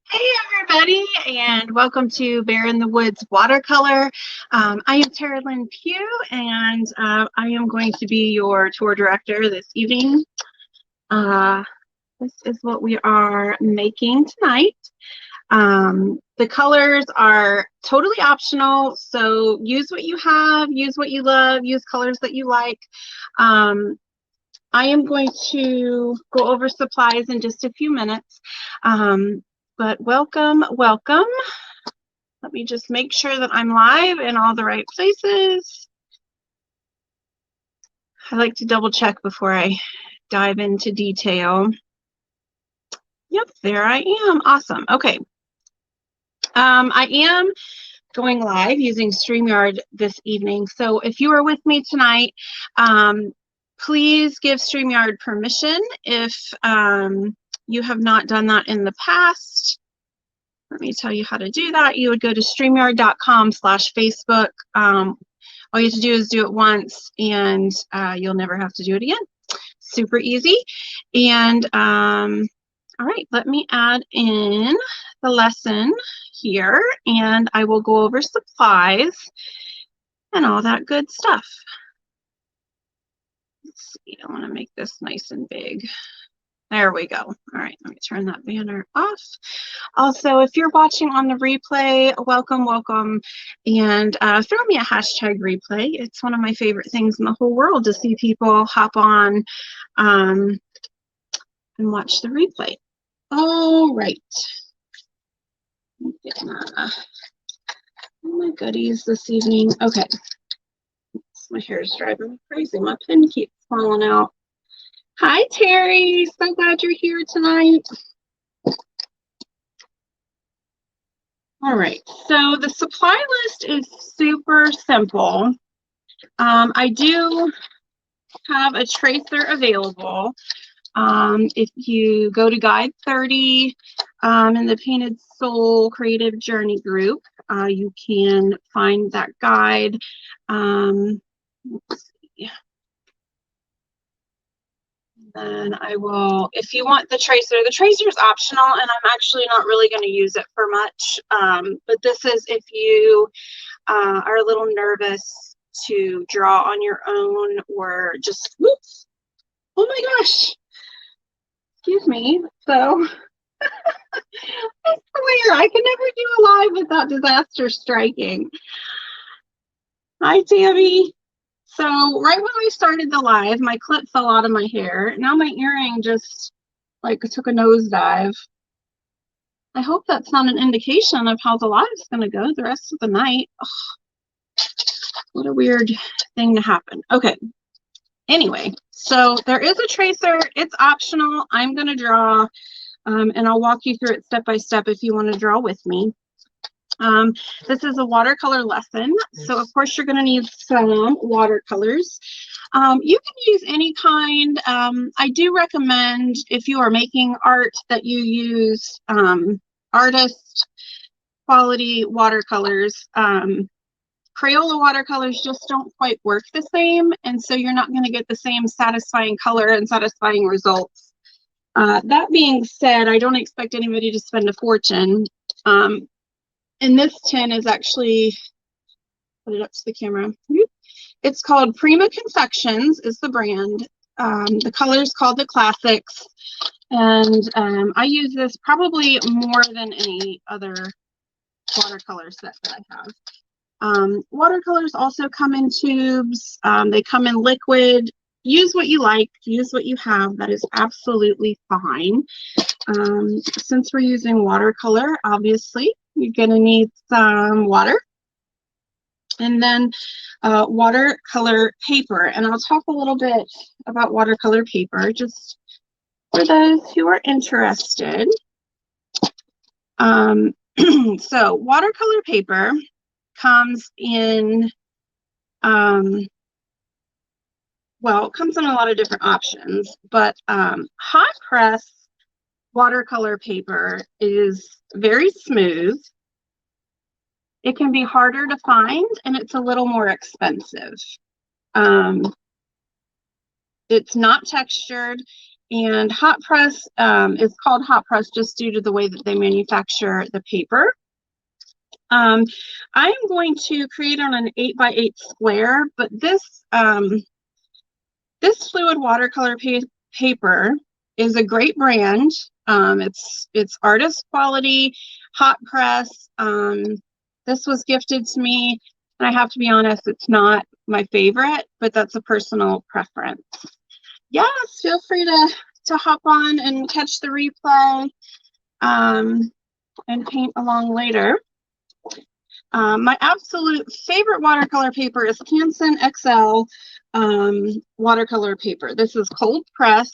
Hey everybody, and welcome to Bear in the Woods Watercolor. I am Tara Lynn Pugh, and I am going to be your tour director this evening. This is what we are making tonight. The colors are totally optional, so use what you have, use what you love, use colors that you like. I am going to go over supplies in just a few minutes. But welcome. Let me just make sure that I'm live in all the right places. I like to double check before I dive into detail. Yep, there I am. Awesome. Okay. I am going live using StreamYard this evening. So if you are with me tonight, please give StreamYard permission if you have not done that in the past. Let me tell you how to do that. You would go to streamyard.com/Facebook. All you have to do is do it once, and you'll never have to do it again. Super easy. And all right, let me add in the lesson here, and I will go over supplies and all that good stuff. Let's see, I want to make this nice and big. There we go. All right, let me turn that banner off. Also, if you're watching on the replay, welcome. And throw me a hashtag replay. It's one of my favorite things in the whole world to see people hop on and watch the replay. All right. Get all my goodies this evening. Okay. My hair is driving me crazy. My pen keeps falling out. Hi, Terry. So glad you're here tonight. All right, so the supply list is super simple. I do have a tracer available. If you go to Guide 30 in the Painted Soul Creative Journey group, you can find that guide. Let's see. Then I will, if you want the tracer is optional, and I'm actually not really going to use it for much. But this is if you are a little nervous to draw on your own, or just, whoops, oh my gosh, excuse me. So I swear I can never do a live without disaster striking. Hi, Tammy. So right when we started the live, my clip fell out of my hair. Now my earring just like took a nosedive. I hope that's not an indication of how the live is going to go the rest of the night. Ugh, what a weird thing to happen. Okay. Anyway, so there is a tracer. It's optional. I'm going to draw, and I'll walk you through it step by step if you want to draw with me. This is a watercolor lesson, so of course you're going to need some watercolors. You can use any kind. I do recommend, if you are making art, that you use artist quality watercolors. Crayola watercolors just don't quite work the same, and so you're not going to get the same satisfying color and satisfying results. That being said, I don't expect anybody to spend a fortune. And this tin is actually, put it up to the camera. It's called Prima Confections is the brand. The color is called the Classics. And I use this probably more than any other watercolor set that I have. Watercolors also come in tubes. They come in liquid. Use what you like. Use what you have. That is absolutely fine. Since we're using watercolor, obviously, you're going to need some water, and then watercolor paper. And I'll talk a little bit about watercolor paper just for those who are interested. So watercolor paper comes in, well, it comes in a lot of different options, but hot press watercolor paper is very smooth. It can be harder to find, and it's a little more expensive. It's not textured. And hot press is called hot press just due to the way that they manufacture the paper. I'm going to create on an 8x8 square, but this fluid watercolor paper is a great brand. It's artist quality, hot press. This was gifted to me, and I have to be honest, it's not my favorite, but that's a personal preference. Yes, feel free to hop on and catch the replay and paint along later. My absolute favorite watercolor paper is Canson XL watercolor paper. This is cold press,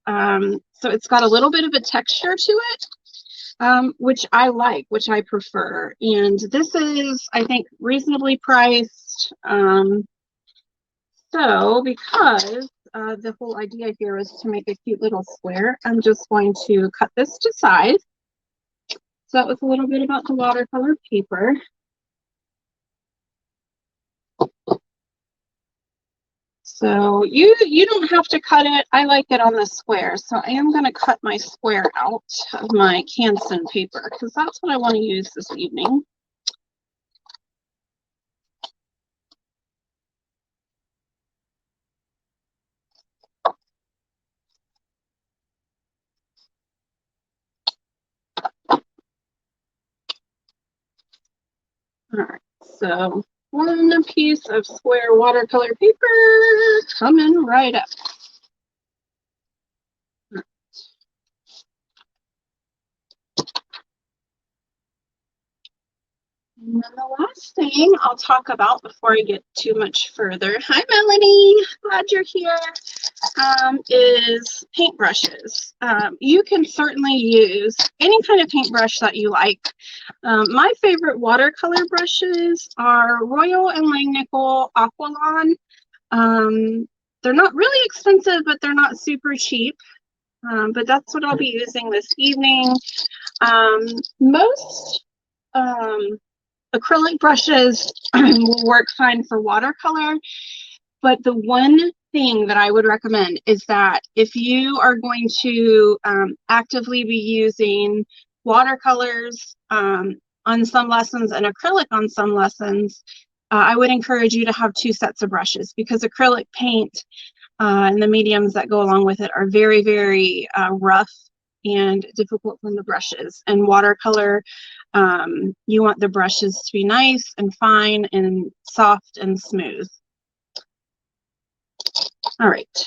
so it's got a little bit of a texture to it, which I like, which I prefer. And this is, I think, reasonably priced. So because the whole idea here is to make a cute little square, I'm just going to cut this to size. So that was a little bit about the watercolor paper. So you don't have to cut it. I like it on the square. So I am going to cut my square out of my Canson paper because that's what I want to use this evening. All right, so one piece of square watercolor paper coming right up. And then the last thing I'll talk about before I get too much further, hi Melanie, glad you're here, is paintbrushes. You can certainly use any kind of paintbrush that you like. My favorite watercolor brushes are Royal and Langnickel Aqualon. They're not really expensive, but they're not super cheap. But that's what I'll be using this evening. Most acrylic brushes will work fine for watercolor, but the one thing that I would recommend is that if you are going to actively be using watercolors on some lessons and acrylic on some lessons, I would encourage you to have two sets of brushes because acrylic paint and the mediums that go along with it are very, very rough and difficult on the brushes. And watercolor, you want the brushes to be nice and fine and soft and smooth. All right.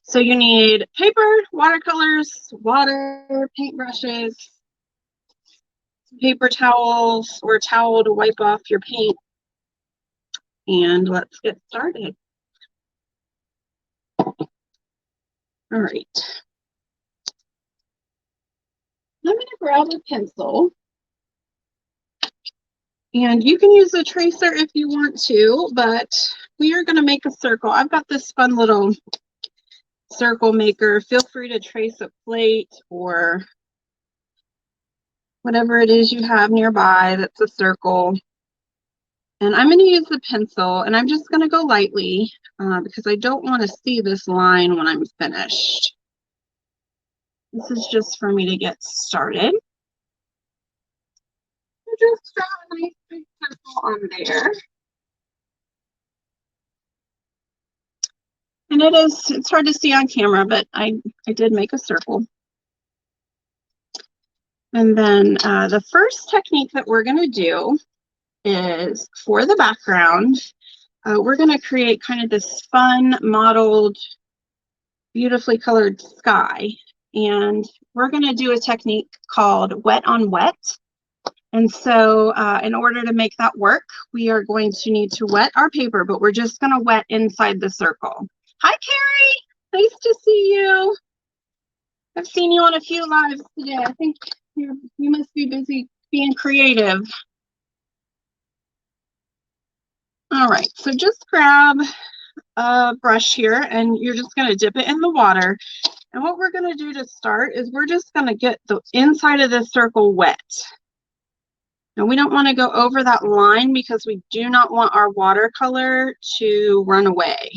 So you need paper, watercolors, water, paintbrushes, paper towels or towel to wipe off your paint. And let's get started. All right. I'm going to grab a pencil. And you can use a tracer if you want to, but we are going to make a circle. I've got this fun little circle maker. Feel free to trace a plate or whatever it is you have nearby that's a circle. And I'm going to use the pencil, and I'm just going to go lightly because I don't want to see this line when I'm finished. This is just for me to get started. Just draw a nice big pencil on there. And it's hard to see on camera, but I did make a circle. And then the first technique that we're going to do is for the background, we're going to create kind of this fun, mottled, beautifully colored sky. And we're going to do a technique called wet on wet. And so in order to make that work, we are going to need to wet our paper, but we're just going to wet inside the circle. Hi, Carrie. Nice to see you. I've seen you on a few lives today. I think you must be busy being creative. All right, so just grab a brush here and you're just going to dip it in the water. And what we're going to do to start is we're just going to get the inside of the circle wet. Now we don't want to go over that line because we do not want our watercolor to run away.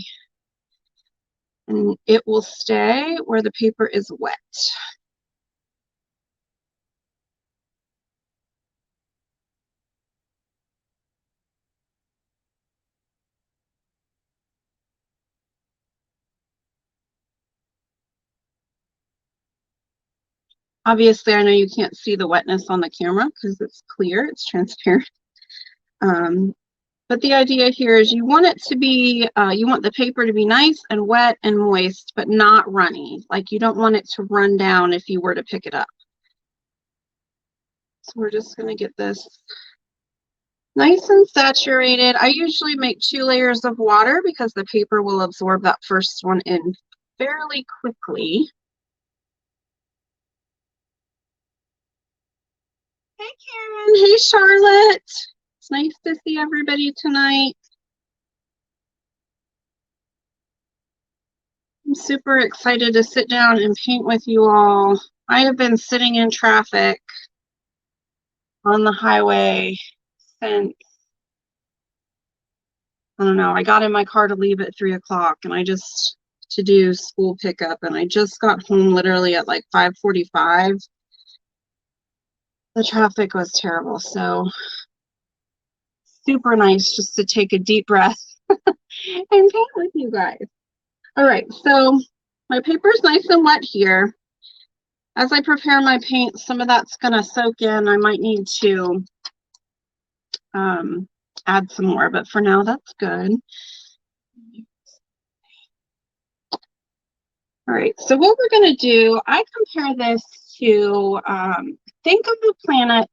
and it will stay where the paper is wet. Obviously, I know you can't see the wetness on the camera because it's clear, it's transparent. But the idea here is you want it to be, you want the paper to be nice and wet and moist, but not runny. Like you don't want it to run down if you were to pick it up. So we're just going to get this nice and saturated. I usually make 2 layers of water because the paper will absorb that first one in fairly quickly. Hey, Karen. Hey, Charlotte. It's nice to see everybody tonight. I'm super excited to sit down and paint with you all. I have been sitting in traffic on the highway since, I don't know, I got in my car to leave at 3 o'clock and to do school pickup, and I just got home literally at like 5:45. The traffic was terrible, so super nice just to take a deep breath and paint with you guys. All right, so my paper's nice and wet here. As I prepare my paint, some of that's gonna soak in. I might need to add some more, but for now that's good. All right, so what we're gonna do, I compare this to, think of the planet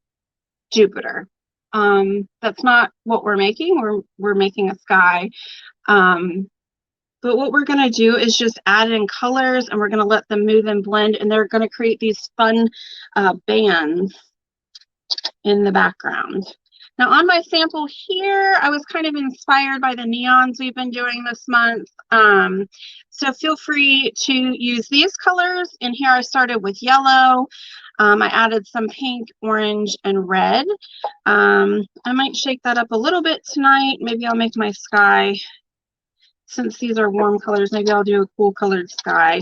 Jupiter. That's not what we're making. We're making a sky. But what we're going to do is just add in colors, and we're going to let them move and blend, and they're going to create these fun bands in the background. Now on my sample here, I was kind of inspired by the neons we've been doing this month. So feel free to use these colors. In here I started with yellow. I added some pink, orange, and red. I might shake that up a little bit tonight. Maybe I'll make my sky, since these are warm colors, maybe I'll do a cool colored sky.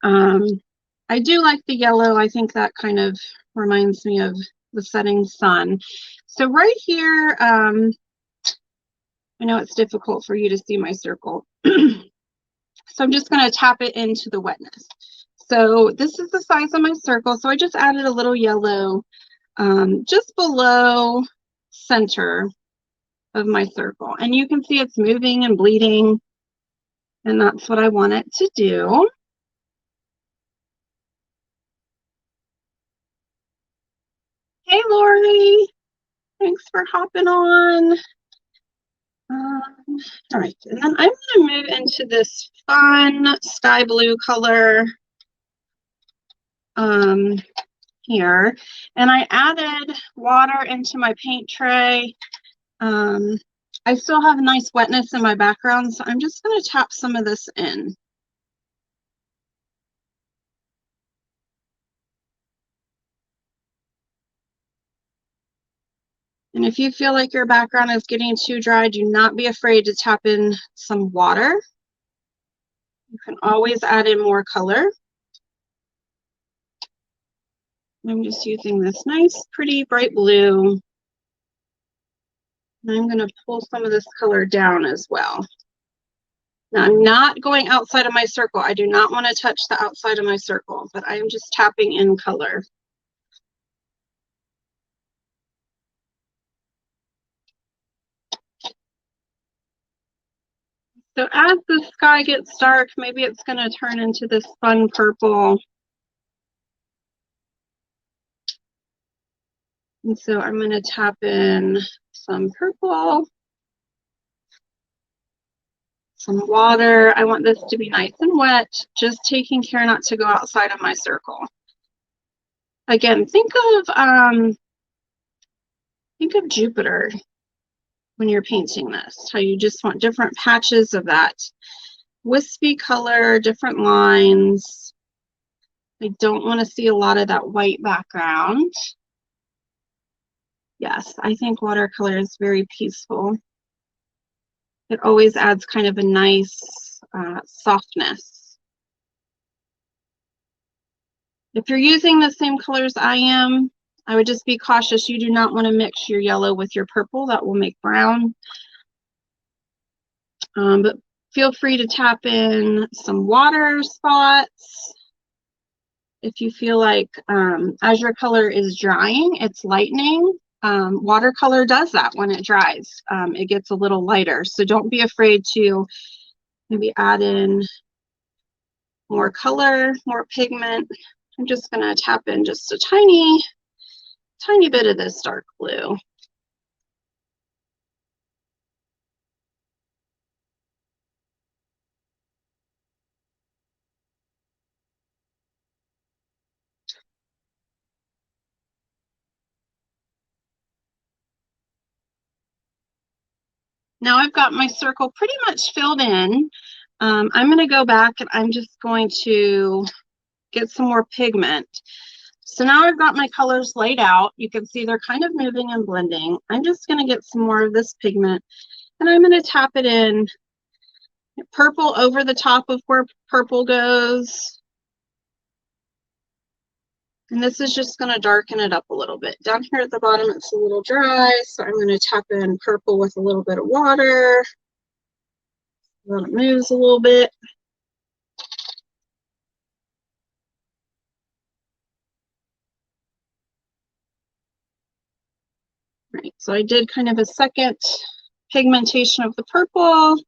I do like the yellow. I think that kind of reminds me of the setting sun. So right here, I know it's difficult for you to see my circle. So I'm just going to tap it into the wetness. So this is the size of my circle. So I just added a little yellow just below center of my circle. And you can see it's moving and bleeding. And that's what I want it to do. Hey, Lori. Thanks for hopping on. All right, and then I'm going to move into this fun sky blue color here. And I added water into my paint tray. I still have nice wetness in my background, so I'm just going to tap some of this in. And if you feel like your background is getting too dry, do not be afraid to tap in some water. You can always add in more color. I'm just using this nice, pretty bright blue. And I'm going to pull some of this color down as well. Now, I'm not going outside of my circle. I do not want to touch the outside of my circle, but I am just tapping in color. So as the sky gets dark, maybe it's going to turn into this fun purple. And so I'm going to tap in some purple, some water. I want this to be nice and wet, just taking care not to go outside of my circle. Again, think of Jupiter when you're painting this, how you just want different patches of that wispy color, different lines. I don't want to see a lot of that white background. Yes, I think watercolor is very peaceful. It always adds kind of a nice softness If you're using the same colors I am, I would just be cautious. You do not want to mix your yellow with your purple. That will make brown. But feel free to tap in some water spots. If you feel like as your color is drying, it's lightening. Watercolor does that when it dries. It gets a little lighter. So don't be afraid to maybe add in more color, more pigment. I'm just going to tap in just a tiny bit of this dark blue. Now I've got my circle pretty much filled in. I'm going to go back and I'm just going to get some more pigment. So now I've got my colors laid out. You can see they're kind of moving and blending. I'm just going to get some more of this pigment and I'm going to tap it in. Purple over the top of where purple goes. And this is just going to darken it up a little bit. Down here at the bottom, it's a little dry, so I'm going to tap in purple with a little bit of water. Let it moves a little bit. Right, so I did kind of a second pigmentation of the purple.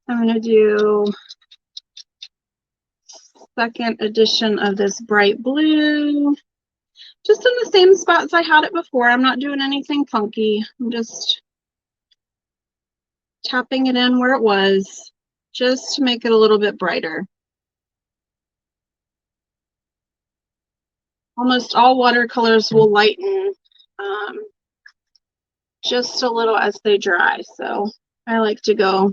I'm going to do second addition of this bright blue. Just in the same spots I had it before. I'm not doing anything funky. I'm just tapping it in where it was, just to make it a little bit brighter. Almost all watercolors will lighten just a little as they dry. So I like to go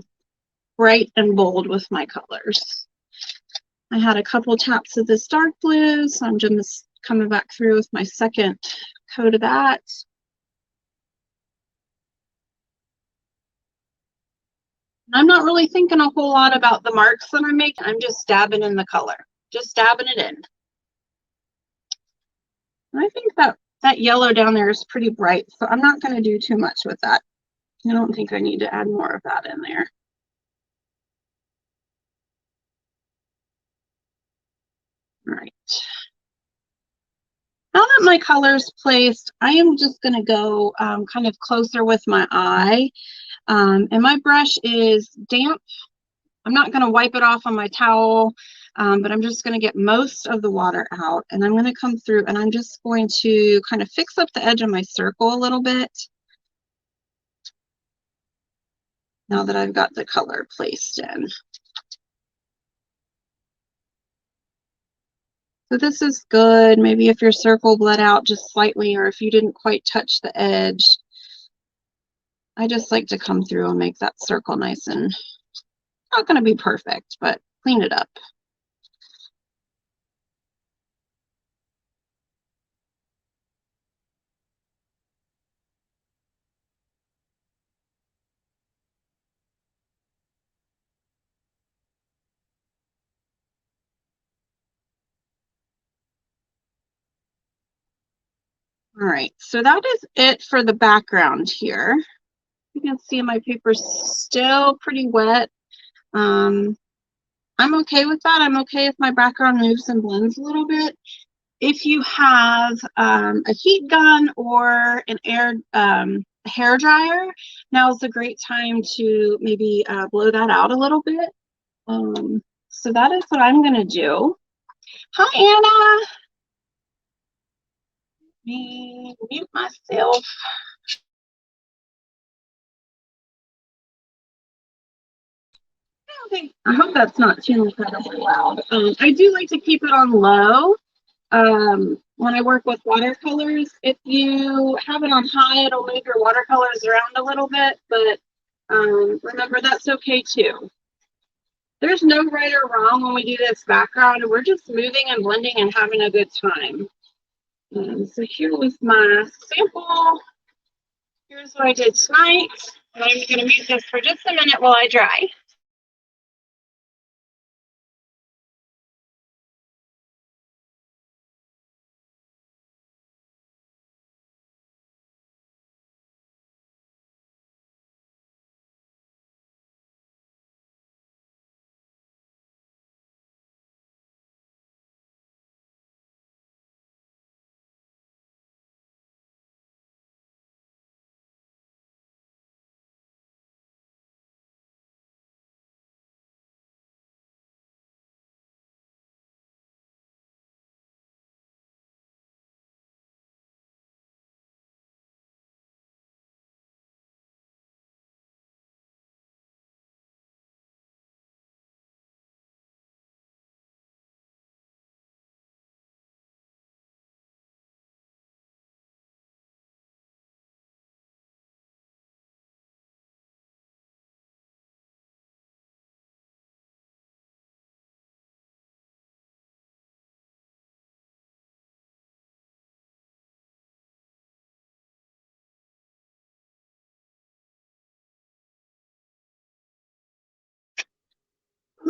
bright and bold with my colors. I had a couple taps of this dark blue, so I'm just coming back through with my second coat of that. I'm not really thinking a whole lot about the marks that I'm making. I'm just dabbing in the color, just dabbing it in. And I think that yellow down there is pretty bright, so I'm not going to do too much with that. I don't think I need to add more of that in there. All right. Now that my color's placed, I am just going to go kind of closer with my eye. And my brush is damp. I'm not going to wipe it off on my towel, but I'm just going to get most of the water out. And I'm going to come through and I'm just going to kind of fix up the edge of my circle a little bit. Now that I've got the color placed in. So this is good. Maybe if your circle bled out just slightly, or if you didn't quite touch the edge. I just like to come through and make that circle nice and not going to be perfect, but clean it up. All right, so that is it for the background here. You can see my paper's still pretty wet. I'm okay with that. I'm okay if my background moves and blends a little bit. If you have a heat gun or an hair dryer, now is a great time to maybe blow that out a little bit. So that is what I'm going to do. Hi, Anna. Let me mute myself. I hope that's not too incredibly loud. I do like to keep it on low when I work with watercolors. If you have it on high, it'll move your watercolors around a little bit, but remember that's okay too. There's no right or wrong when we do this background. We're just moving and blending and having a good time. So here was my sample. Here's what I did tonight. And I'm going to mute this for just a minute while I dry.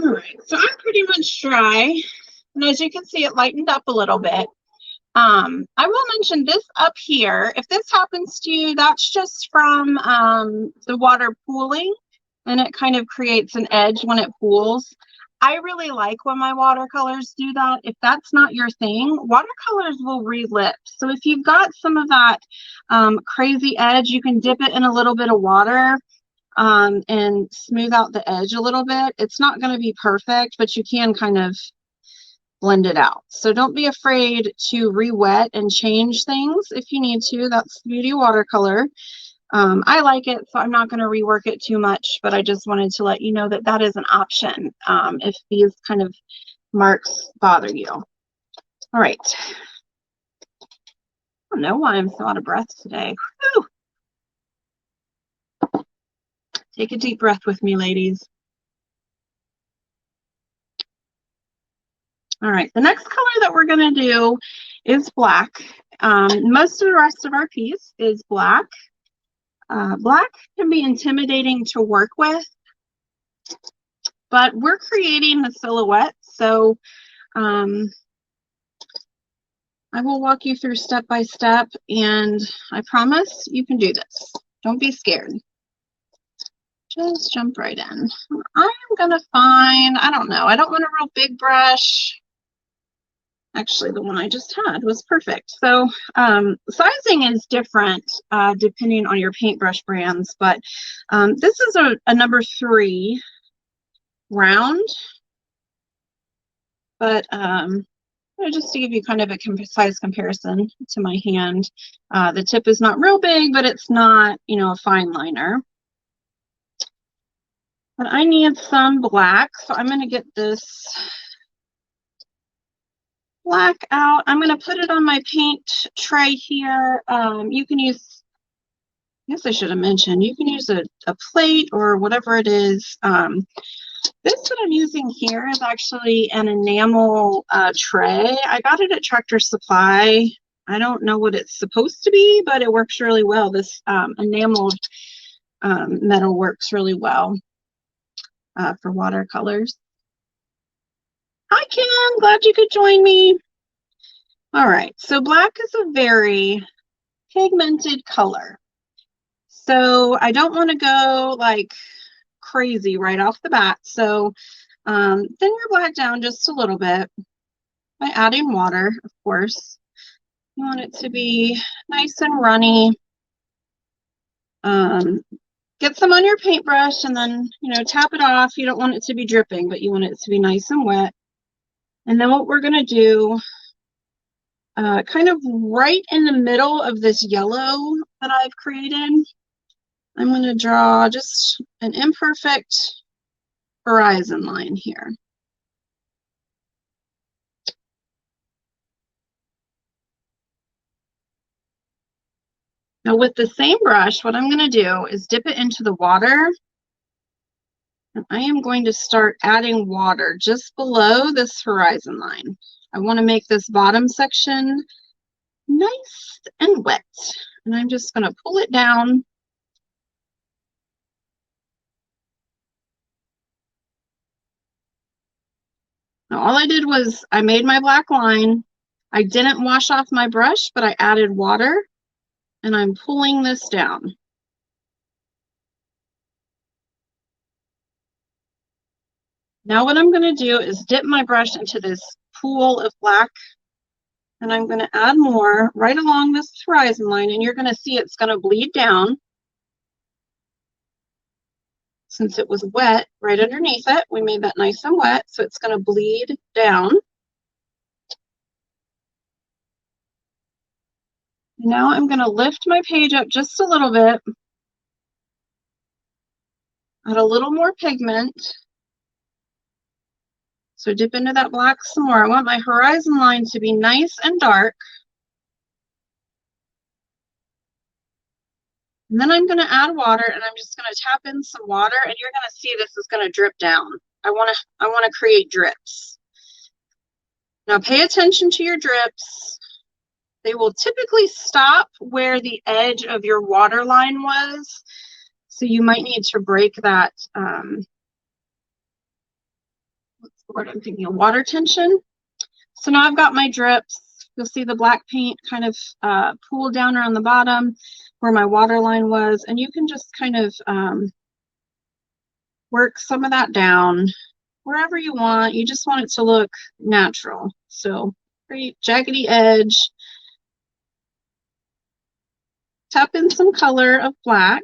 All right, so I'm pretty much dry. And as you can see, it lightened up a little bit. I will mention this up here. If this happens to you, that's just from the water pooling, and it kind of creates an edge when it pools. I really like when my watercolors do that. If that's not your thing, watercolors will relip. So if you've got some of that crazy edge, you can dip it in a little bit of water and smooth out the edge a little bit. It's not going to be perfect, but you can kind of blend it out. So don't be afraid to re-wet and change things if you need to. That's the beauty of watercolor. I like it, so I'm not going to rework it too much, but I just wanted to let you know that that is an option if these kind of marks bother you. All right. I don't know why I'm so out of breath today. Whew. Take a deep breath with me, ladies. All right, the next color that we're going to do is black. Most of the rest of our piece is black. Black can be intimidating to work with, but we're creating the silhouette, so I will walk you through step by step, and I promise you can do this. Don't be scared. Just jump right in. I'm gonna find, I don't know, I don't want a real big brush. Actually, the one I just had was perfect. So sizing is different depending on your paintbrush brands, but this is a number 3 round. But just to give you kind of a size comparison to my hand, the tip is not real big, but it's not, you know, a fine liner. But I need some black, so I'm going to get this black out. I'm going to put it on my paint tray here. You can use, I guess I should have mentioned, you can use a plate or whatever it is. This that I'm using here is actually an enamel tray. I got it at Tractor Supply. I don't know what it's supposed to be, but it works really well. This enameled metal works really well for watercolors. Hi, Kim. Glad you could join me. All right, so black is a very pigmented color. So I don't want to go like crazy right off the bat. So thin your black down just a little bit by adding water, of course. You want it to be nice and runny. Get some on your paintbrush and then, you know, tap it off. You don't want it to be dripping, but you want it to be nice and wet. And then what we're going to do, kind of right in the middle of this yellow that I've created, I'm going to draw just an imperfect horizon line here. Now with the same brush, what I'm going to do is dip it into the water. And I am going to start adding water just below this horizon line. I want to make this bottom section nice and wet. And I'm just going to pull it down. Now all I did was I made my black line. I didn't wash off my brush, but I added water. And I'm pulling this down. Now what I'm going to do is dip my brush into this pool of black, and I'm going to add more right along this horizon line, and you're going to see it's going to bleed down. Since it was wet right underneath it, we made that nice and wet, so it's going to bleed down. Now I'm going to lift my page up just a little bit, add a little more pigment. So dip into that black some more. I want my horizon line to be nice and dark. And then I'm going to add water, and I'm just going to tap in some water, and you're going to see this is going to drip down. I want to create drips. Now pay attention to your drips. They will typically stop where the edge of your water line was. So you might need to break that what I'm thinking of, water tension. So now I've got my drips. You'll see the black paint kind of pool down around the bottom where my water line was, and you can just kind of work some of that down wherever you want. You just want it to look natural. So great jaggedy edge. Tap in some color of black.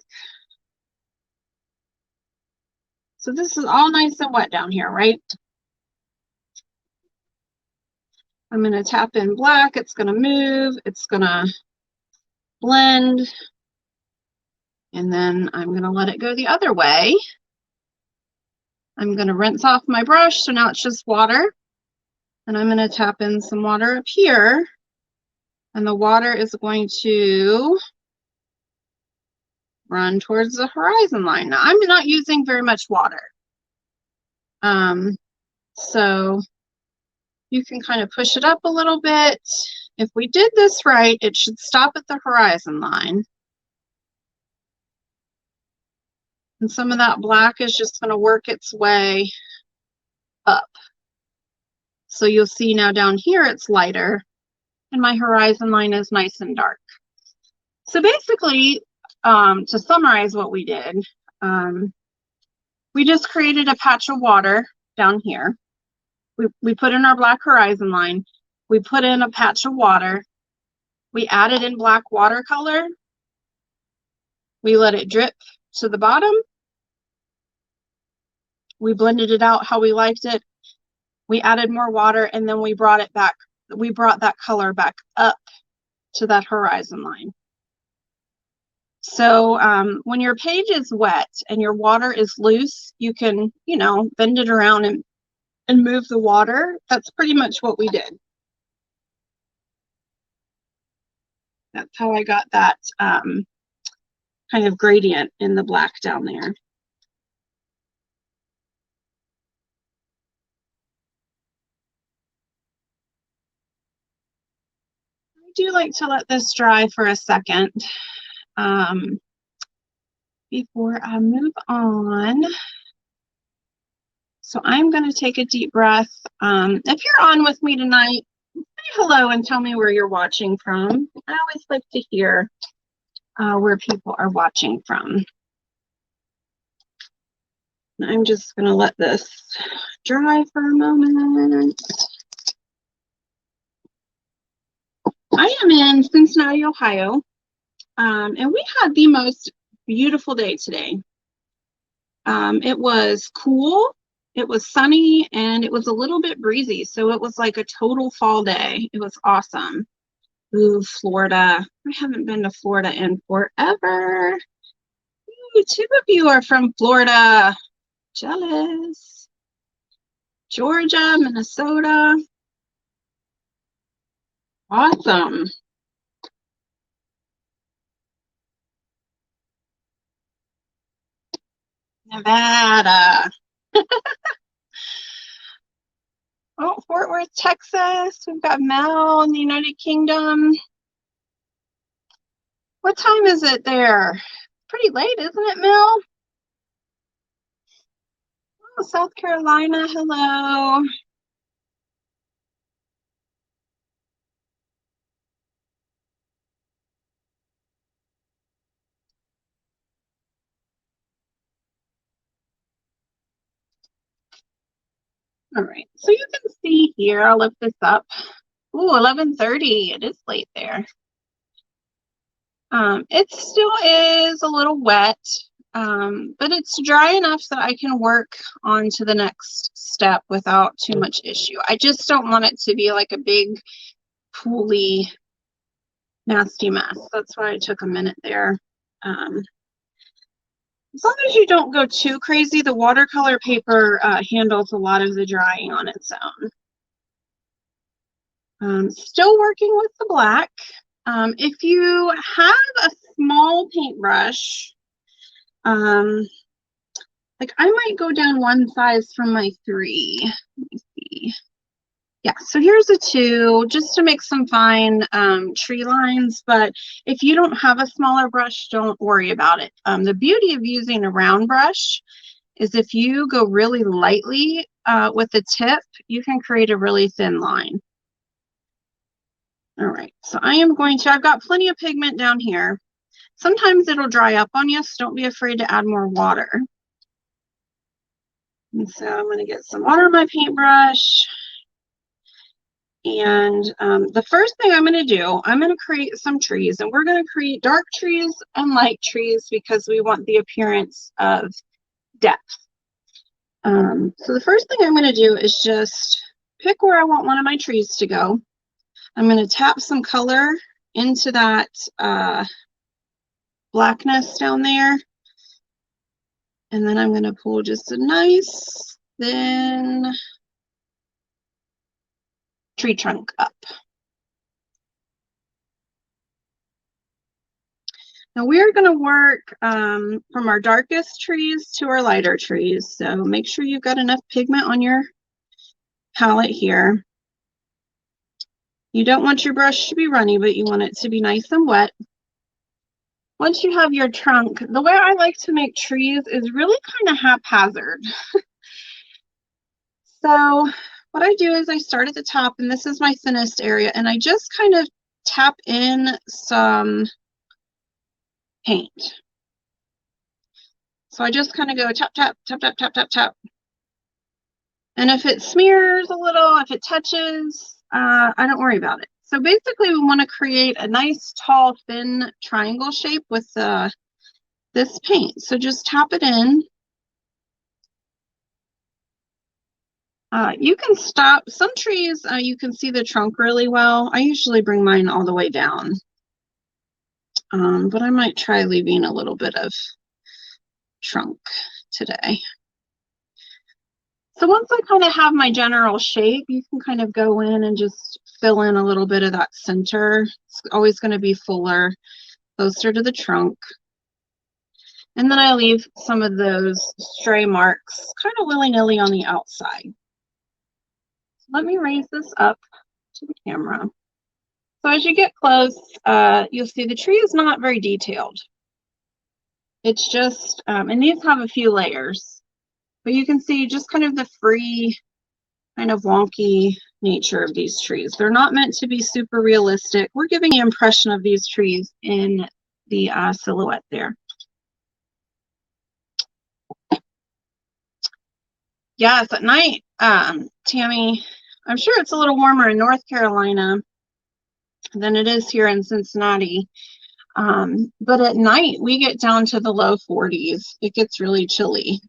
So this is all nice and wet down here, right? I'm going to tap in black. It's going to move. It's going to blend. And then I'm going to let it go the other way. I'm going to rinse off my brush. So now it's just water. And I'm going to tap in some water up here. And the water is going to run towards the horizon line. Now, I'm not using very much water. So you can kind of push it up a little bit. If we did this right, it should stop at the horizon line. And some of that black is just going to work its way up. So you'll see now down here it's lighter, and my horizon line is nice and dark. So basically, to summarize what we did, we just created a patch of water down here. We put in our black horizon line. We put in a patch of water. We added in black watercolor. We let it drip to the bottom. We blended it out how we liked it. We added more water, and then we brought it back. We brought that color back up to that horizon line. So when your page is wet and your water is loose, you can, you know, bend it around and move the water. That's pretty much what we did. That's how I got that kind of gradient in the black down there. I do like to let this dry for a second before I move on. So I'm going to take a deep breath. If you're on with me tonight, say hello and tell me where you're watching from. I always like to hear where people are watching from. I'm just going to let this dry for a moment. I am in Cincinnati, Ohio, and we had the most beautiful day today. It was cool, it was sunny, and it was a little bit breezy, so it was like a total fall day. It was awesome. Ooh, Florida. I haven't been to Florida in forever. Ooh, 2 of you are from Florida. Jealous. Georgia, Minnesota. Awesome. Nevada. Oh, Fort Worth, Texas. We've got Mel in the United Kingdom. What time is it there? Pretty late, isn't it, Mel? Oh, South Carolina, hello. All right, so you can see here, I'll lift this up. Ooh, 11:30, it is late there. It still is a little wet, but it's dry enough that I can work on to the next step without too much issue. I just don't want it to be like a big, pooly, nasty mess. That's why I took a minute there. As long as you don't go too crazy, the watercolor paper handles a lot of the drying on its own. Still working with the black. If you have a small paintbrush, like I might go down one size from my 3. Let me see. Yeah, so here's a 2 just to make some fine tree lines, but if you don't have a smaller brush, don't worry about it. The beauty of using a round brush is if you go really lightly with the tip, you can create a really thin line. All right, so I've got plenty of pigment down here. Sometimes it'll dry up on you, so don't be afraid to add more water. And so I'm going to get some water on my paintbrush. And the first thing I'm going to do, I'm going to create some trees, and we're going to create dark trees and light trees because we want the appearance of depth. So the first thing I'm going to do is just pick where I want one of my trees to go. I'm going to tap some color into that blackness down there. And then I'm going to pull just a nice thin tree trunk up. Now we're going to work from our darkest trees to our lighter trees. So make sure you've got enough pigment on your palette here. You don't want your brush to be runny, but you want it to be nice and wet. Once you have your trunk, the way I like to make trees is really kind of haphazard. So what I do is I start at the top, and this is my thinnest area, and I just kind of tap in some paint. So I just kind of go tap, tap, tap, tap, tap, tap, tap. And if it smears a little, if it touches, I don't worry about it. So basically we want to create a nice, tall, thin triangle shape with this paint. So just tap it in. You can stop. Some trees, you can see the trunk really well. I usually bring mine all the way down. But I might try leaving a little bit of trunk today. So once I kind of have my general shape, you can kind of go in and just fill in a little bit of that center. It's always going to be fuller, closer to the trunk. And then I leave some of those stray marks kind of willy-nilly on the outside. So let me raise this up to the camera. So as you get close, you'll see the tree is not very detailed. It's just, and these have a few layers, but you can see just kind of the free, kind of wonky nature of these trees. They're not meant to be super realistic. We're giving the impression of these trees in the silhouette there. Yes, at night, Tammy, I'm sure it's a little warmer in North Carolina than it is here in Cincinnati. But at night, we get down to the low 40s. It gets really chilly.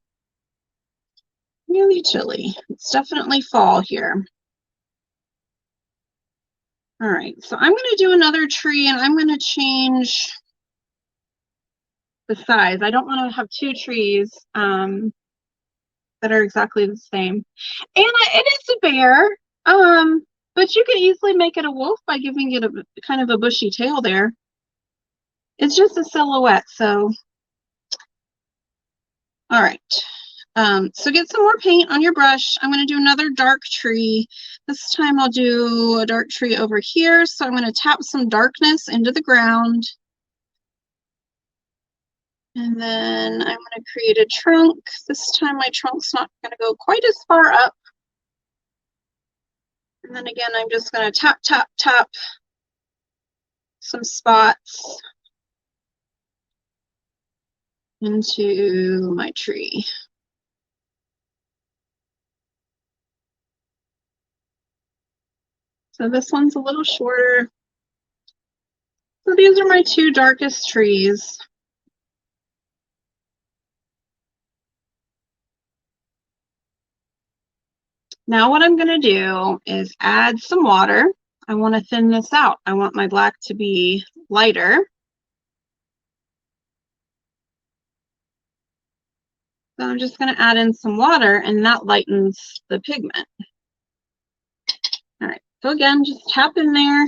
Really chilly. It's definitely fall here. All right, so I'm going to do another tree, and I'm going to change the size. I don't want to have two trees that are exactly the same. And it is a bear, but you can easily make it a wolf by giving it a kind of a bushy tail there. It's just a silhouette, so. All right. So get some more paint on your brush. I'm going to do another dark tree. This time I'll do a dark tree over here. So I'm going to tap some darkness into the ground. And then I'm going to create a trunk. This time my trunk's not going to go quite as far up. And then again, I'm just going to tap, tap, tap some spots into my tree. So this one's a little shorter. So these are my two darkest trees. Now what I'm going to do is add some water. I want to thin this out. I want my black to be lighter. So I'm just going to add in some water, and that lightens the pigment. All right, so again, just tap in there.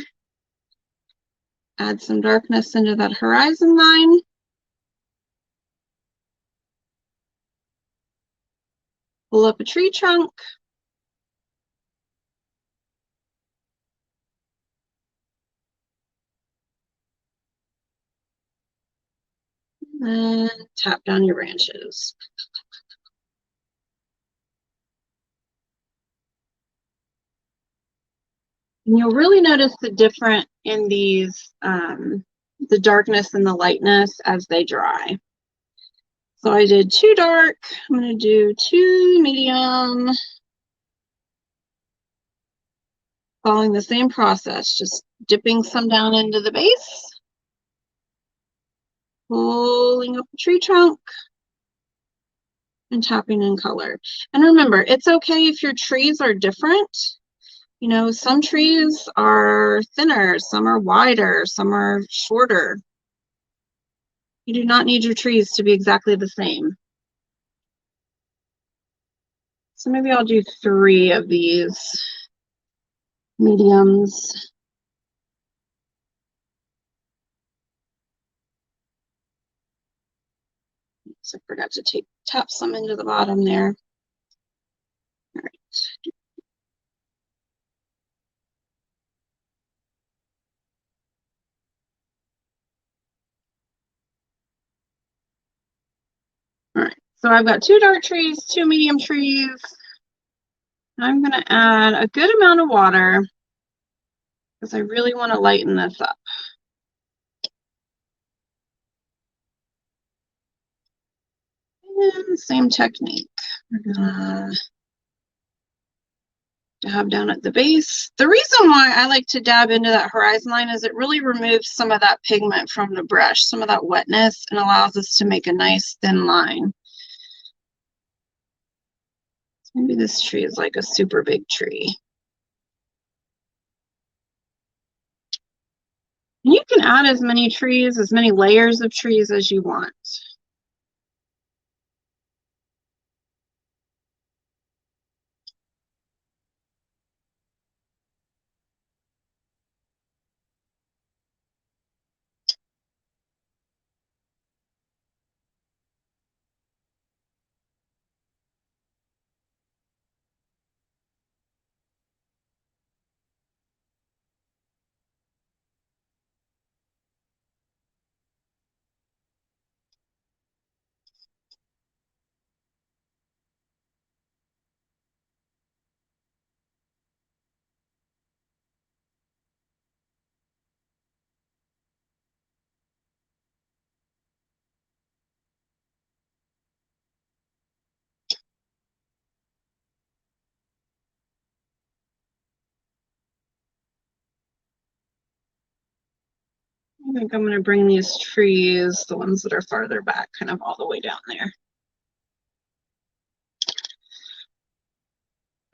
Add some darkness into that horizon line. Pull up a tree trunk. And tap down your branches. And you'll really notice the difference in these, the darkness and the lightness as they dry. So I did 2 dark, I'm going to do 2 medium, following the same process, just dipping some down into the base, pulling up the tree trunk, and tapping in color. And remember, it's okay if your trees are different. You know, some trees are thinner, some are wider, some are shorter. You do not need your trees to be exactly the same. So maybe I'll do 3 of these mediums. So I forgot to tap some into the bottom there. All right. All right, so I've got 2 dark trees, 2 medium trees. I'm going to add a good amount of water because I really want to lighten this up. And same technique. We're gonna dab down at the base. The reason why I like to dab into that horizon line is it really removes some of that pigment from the brush, some of that wetness, and allows us to make a nice thin line. Maybe this tree is like a super big tree. And you can add as many trees, as many layers of trees as you want. I think I'm going to bring these trees, the ones that are farther back, kind of all the way down there.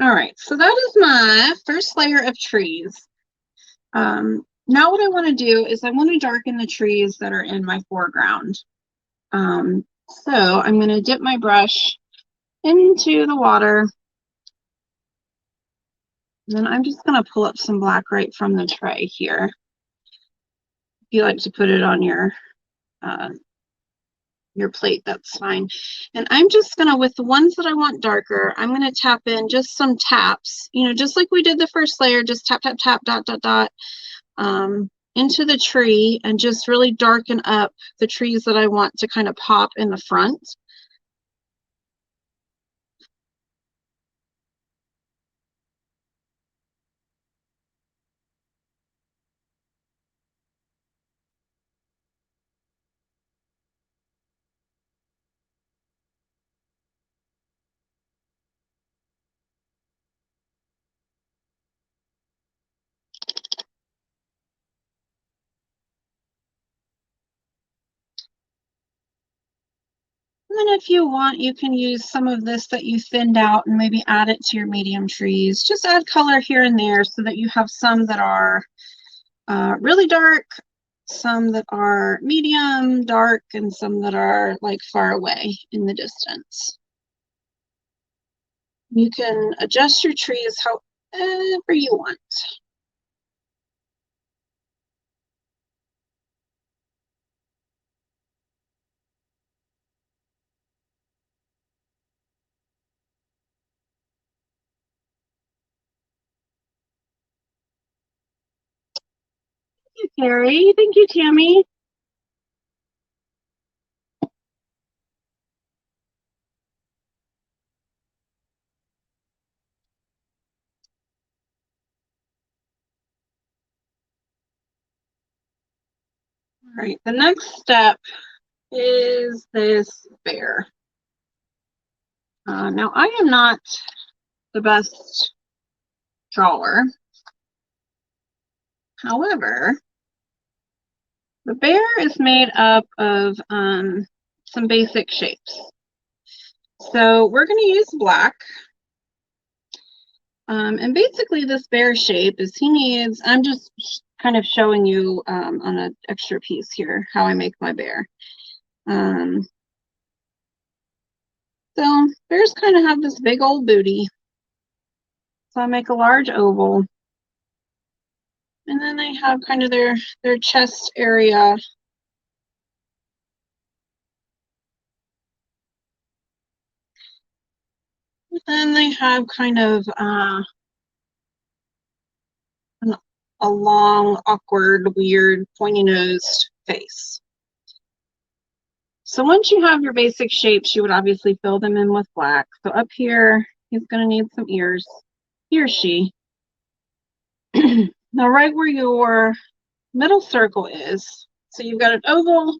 All right, so that is my first layer of trees. Now what I want to do is I want to darken the trees that are in my foreground. So I'm going to dip my brush into the water. Then I'm just going to pull up some black right from the tray here. If you like to put it on your plate, that's fine. And I'm just going to, with the ones that I want darker, I'm going to tap in just some taps, you know, just like we did the first layer, just tap, tap, tap, dot, dot, dot, into the tree and just really darken up the trees that I want to kind of pop in the front. And then if you want, you can use some of this that you thinned out and maybe add it to your medium trees. Just add color here and there so that you have some that are really dark, some that are medium dark, and some that are like far away in the distance. You can adjust your trees however you want. Thank you, Carrie. Thank you, Tammy. All right, the next step is this bear. Now, I am not the best drawer. However, the bear is made up of some basic shapes. So we're going to use black. And basically this bear shape is he needs, I'm just kind of showing you on an extra piece here how I make my bear. So bears kind of have this big old booty. So I make a large oval. And then they have kind of their chest area. And then they have kind of a long, awkward, weird, pointy-nosed face. So once you have your basic shapes, you would obviously fill them in with black. So up here, he's going to need some ears. He or she. Now, right where your middle circle is, so you've got an oval,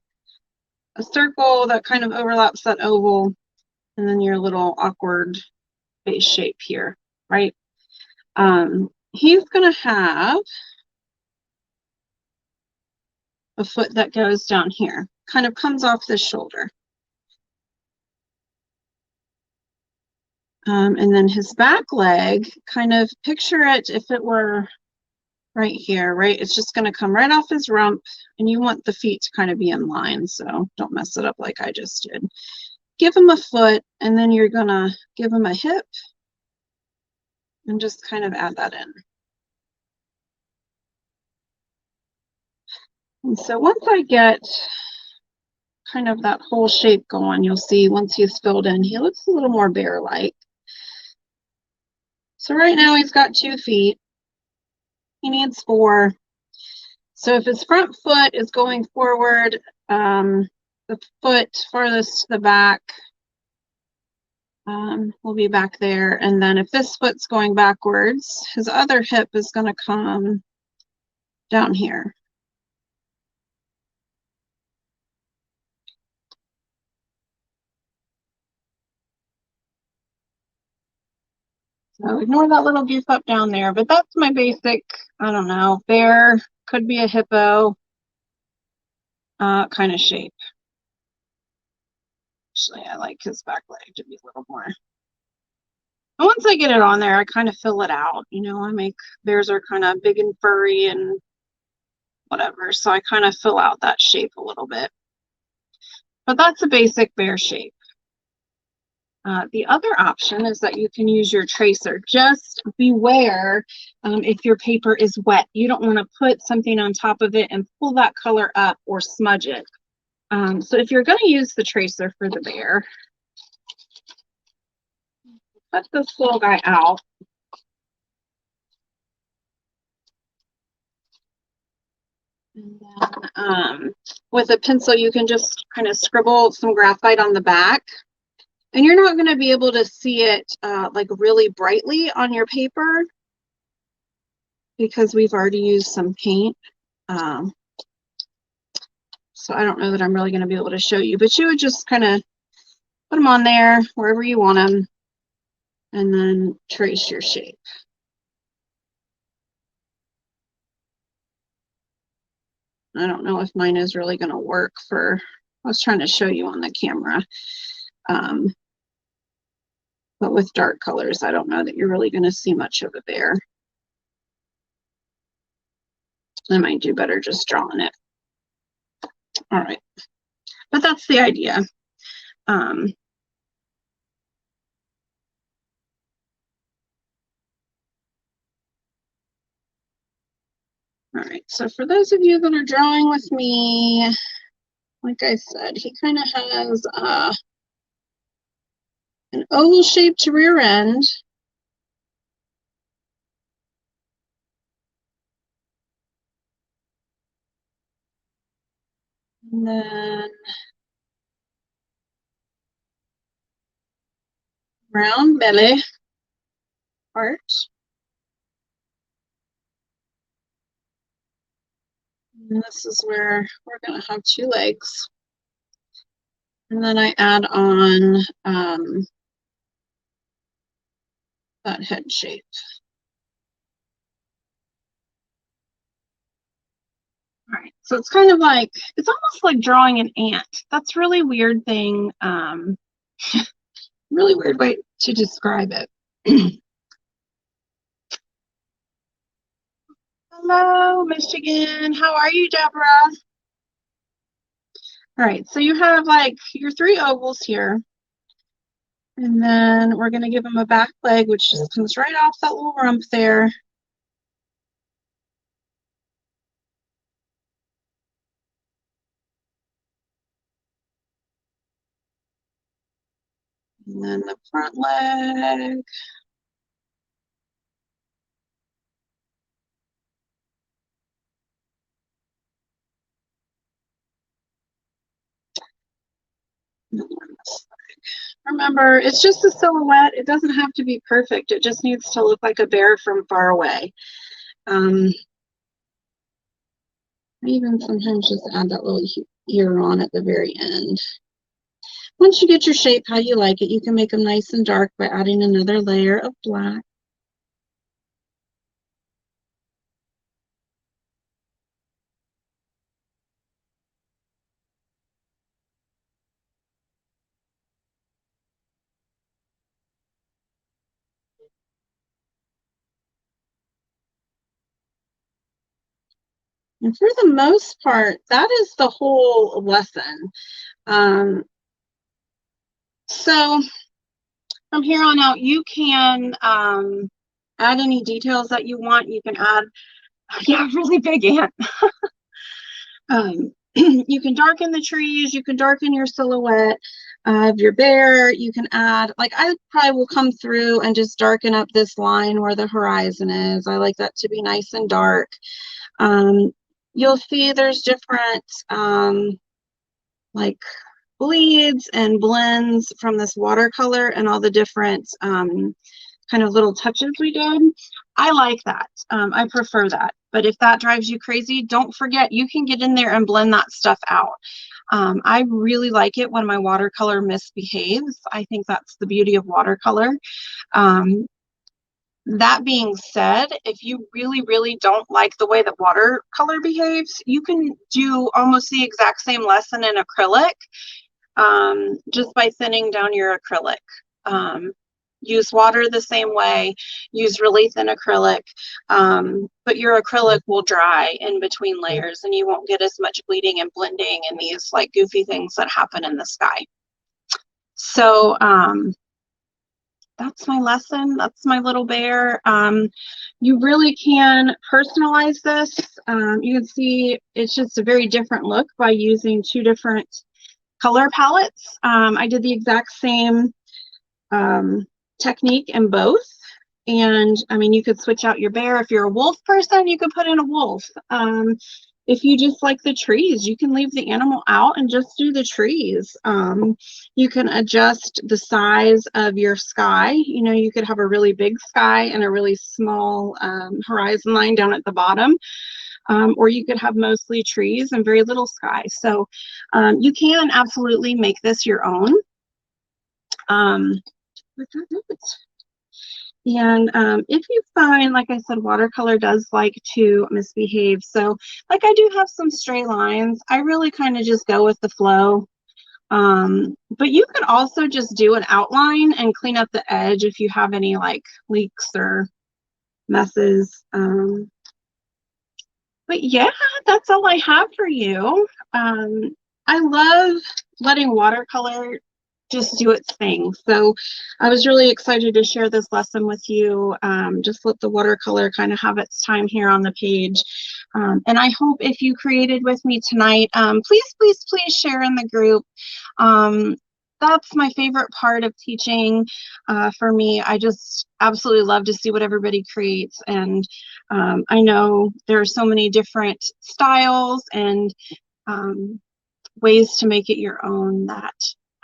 a circle that kind of overlaps that oval, and then your little awkward face shape here, right? He's going to have a foot that goes down here, kind of comes off the shoulder. And then his back leg, kind of picture it if it were right here, right? It's just going to come right off his rump, and you want the feet to kind of be in line, so don't mess it up like I just did. Give him a foot, and then you're going to give him a hip and just kind of add that in. And so once I get kind of that whole shape going, you'll see once he's filled in, he looks a little more bear-like. So right now he's got 2 feet. He needs 4. So if his front foot is going forward, the foot farthest to the back will be back there. And then if this foot's going backwards, his other hip is going to come down here. So ignore that little goof up down there, but that's my basic, I don't know, bear, could be a hippo kind of shape. Actually, I like his back leg to be a little more. And once I get it on there, I kind of fill it out. You know, I make bears are kind of big and furry and whatever, so I kind of fill out that shape a little bit. But that's a basic bear shape. The other option is that you can use your tracer. Just beware if your paper is wet. You don't want to put something on top of it and pull that color up or smudge it. So if you're going to use the tracer for the bear, cut this little guy out. And then with a pencil, you can just kind of scribble some graphite on the back. And you're not going to be able to see it like really brightly on your paper because we've already used some paint. So I don't know that I'm really going to be able to show you, but you would just kind of put them on there wherever you want them and then trace your shape. I don't know if mine is really going to work for, I was trying to show you on the camera. But with dark colors, I don't know that you're really going to see much of a bear. I might do better just drawing it. All right, but that's the idea. All right, so for those of you that are drawing with me, like I said, he kind of has an oval-shaped rear end. And then round belly part. And this is where we're going to have two legs. And then I add on that head shape. All right, so it's kind of like, it's almost like drawing an ant. That's really weird thing, really weird way to describe it. Hello, Michigan. How are you, Deborah? All right, so you have like your three ovals here. And then we're going to give them a back leg, which just comes right off that little rump there. And then the front leg. Remember, it's just a silhouette. It doesn't have to be perfect. It just needs to look like a bear from far away. I even sometimes just add that little ear on at the very end. Once you get your shape how you like it, you can make them nice and dark by adding another layer of black. And for the most part, that is the whole lesson. So from here on out, you can add any details that you want. You can add, yeah, really big ant. You can darken the trees. You can darken your silhouette of your bear. You can add, like I probably will come through and just darken up this line where the horizon is. I like that to be nice and dark. You'll see there's different like bleeds and blends from this watercolor and all the different kind of little touches we did. I like that. I prefer that. But if that drives you crazy, don't forget you can get in there and blend that stuff out. I really like it when my watercolor misbehaves. I think that's the beauty of watercolor. That being said, if you really, really don't like the way that watercolor behaves, you can do almost the exact same lesson in acrylic, just by thinning down your acrylic. Use water the same way, use really thin acrylic, but your acrylic will dry in between layers and you won't get as much bleeding and blending and these like goofy things that happen in the sky. So that's my lesson. That's my little bear. You really can personalize this. You can see it's just a very different look by using two different color palettes. I did the exact same technique in both. And I mean, you could switch out your bear. If you're a wolf person, you could put in a wolf. If you just like the trees, you can leave the animal out and just do the trees. You can adjust the size of your sky. You know, you could have a really big sky and a really small horizon line down at the bottom. Or you could have mostly trees and very little sky. So you can absolutely make this your own. And if you find, like I said, watercolor does like to misbehave. So like I do have some stray lines. I really kind of just go with the flow. But you could also just do an outline and clean up the edge if you have any like leaks or messes. But yeah, that's all I have for you. I love letting watercolor just do its thing. So I was really excited to share this lesson with you. Just let the watercolor kind of have its time here on the page. And I hope if you created with me tonight, please share in the group. That's my favorite part of teaching for me. I just absolutely love to see what everybody creates. And I know there are so many different styles and ways to make it your own that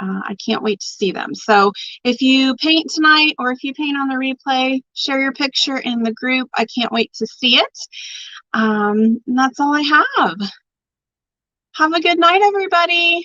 I can't wait to see them. So if you paint tonight or if you paint on the replay, share your picture in the group. I can't wait to see it. And that's all I have. Have a good night, everybody.